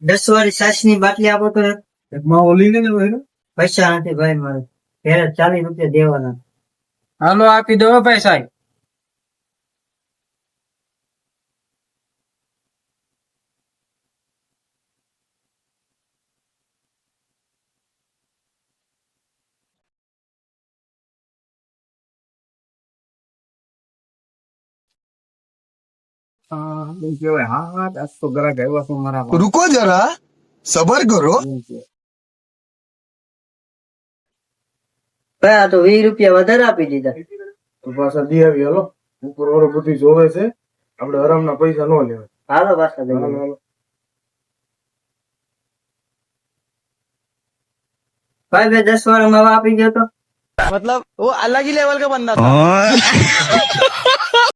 10 વાળી છાશ ની બાટલી આપો તો એક માવો લઈ લેજો ભાઈ. પૈસા નથી ભાઈ મારે ઘરે 40 રૂપિયા દેવાના. હાલો આપી દો ભાઈ સાહેબ. रुको जरा सबर करो. ભાઈ આ તો 20 રૂપિયા વધારે આપી દીધા. તો પાછા દી આવી હાલો. ઉપર વાળો બધી જોવે છે. આપણે હરામના પૈસા ન લેવાય. હાલો પાછા દઈ હાલો, દો. હાલો. ભાઈ બે 10 વાળો માવા આપી ગયો તો मतलब वो अलग ही लेवल का बंदा था.